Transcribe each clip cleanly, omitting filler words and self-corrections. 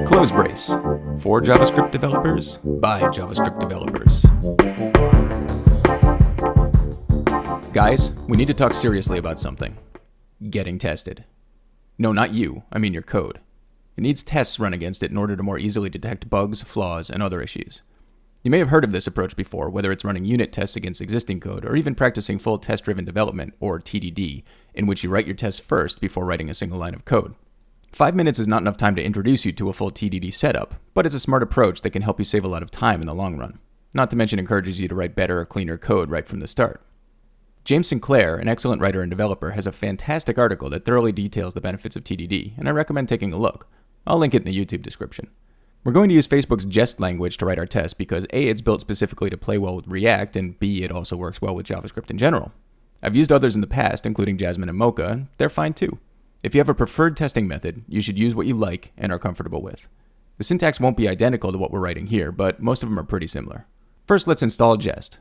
Close brace. For JavaScript developers, by JavaScript developers. Guys, we need to talk seriously about something. Getting tested. No, not you. I mean your code. It needs tests run against it in order to more easily detect bugs, flaws, and other issues. You may have heard of this approach before, whether it's running unit tests against existing code, or even practicing full test-driven development, or TDD, in which you write your tests first before writing a single line of code. 5 minutes is not enough time to introduce you to a full TDD setup, but it's a smart approach that can help you save a lot of time in the long run. Not to mention encourages you to write better or cleaner code right from the start. James Sinclair, an excellent writer and developer, has a fantastic article that thoroughly details the benefits of TDD, and I recommend taking a look. I'll link it in the YouTube description. We're going to use Facebook's Jest language to write our test because A, it's built specifically to play well with React, and B, it also works well with JavaScript in general. I've used others in the past, including Jasmine and Mocha, and they're fine too. If you have a preferred testing method, you should use what you like and are comfortable with. The syntax won't be identical to what we're writing here, but most of them are pretty similar. First, let's install Jest.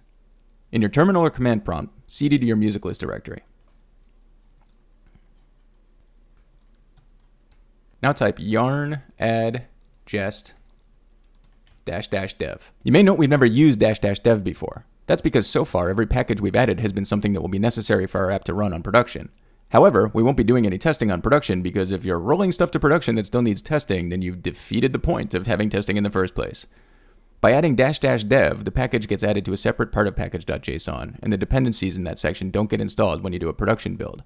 In your terminal or command prompt, cd to your music list directory. Now type yarn add jest --dev. You may note we've never used --dev before. That's because so far every package we've added has been something that will be necessary for our app to run on production. However, we won't be doing any testing on production because if you're rolling stuff to production that still needs testing, then you've defeated the point of having testing in the first place. By adding --dev, the package gets added to a separate part of package.json, and the dependencies in that section don't get installed when you do a production build.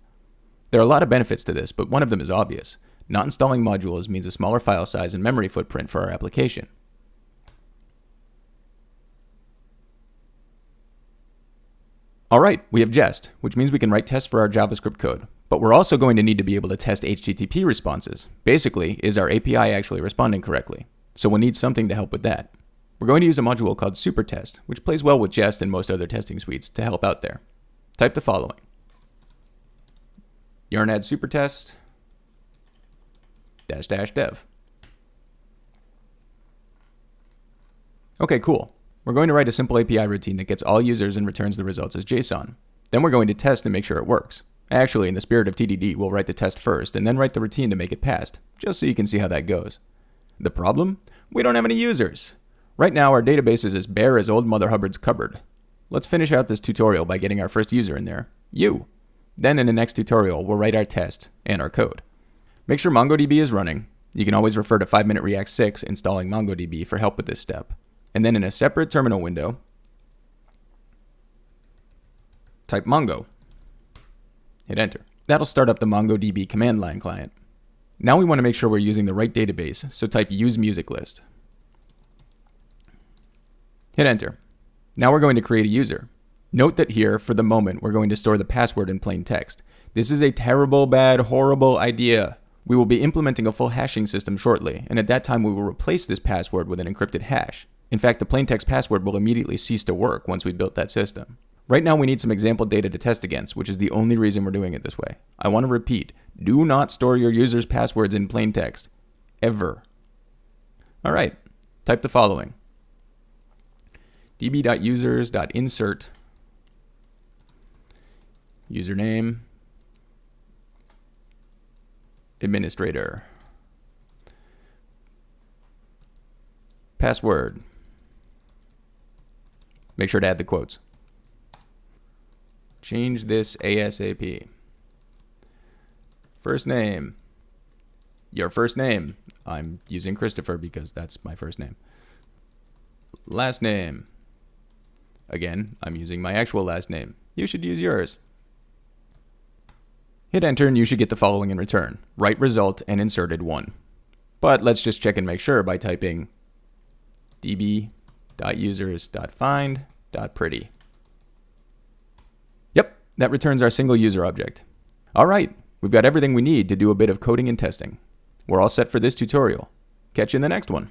There are a lot of benefits to this, but one of them is obvious. Not installing modules means a smaller file size and memory footprint for our application. Alright, we have Jest, which means we can write tests for our JavaScript code. But we're also going to need to be able to test HTTP responses. Basically, is our API actually responding correctly? So we'll need something to help with that. We're going to use a module called supertest, which plays well with Jest and most other testing suites to help out there. Type the following. Yarn add supertest --dev. Okay, cool. We're going to write a simple API routine that gets all users and returns the results as JSON. Then we're going to test and make sure it works. Actually, in the spirit of TDD, we'll write the test first and then write the routine to make it passed, just so you can see how that goes. The problem? We don't have any users. Right now, our database is as bare as old Mother Hubbard's cupboard. Let's finish out this tutorial by getting our first user in there, you. Then in the next tutorial, we'll write our test and our code. Make sure MongoDB is running. You can always refer to 5-Minute React 6 installing MongoDB for help with this step. And then in a separate terminal window, type Mongo. Hit enter. That'll start up the MongoDB command line client. Now we want to make sure we're using the right database, so type use music list. Hit enter. Now we're going to create a user. Note that here, for the moment, we're going to store the password in plain text. This is a terrible, bad, horrible idea. We will be implementing a full hashing system shortly, and at that time we will replace this password with an encrypted hash. In fact, the plain text password will immediately cease to work once we've built that system. Right now we need some example data to test against, which is the only reason we're doing it this way. I want to repeat, do not store your users' passwords in plain text. Ever. Alright, type the following. db.users.insert username administrator password. Make sure to add the quotes. Change this ASAP. First name. Your first name. I'm using Christopher because that's my first name. Last name. Again, I'm using my actual last name. You should use yours. Hit enter and you should get the following in return. Write result and inserted 1. But let's just check and make sure by typing db.users.find.pretty. Yep, that returns our single user object. Alright, we've got everything we need to do a bit of coding and testing. We're all set for this tutorial. Catch you in the next one.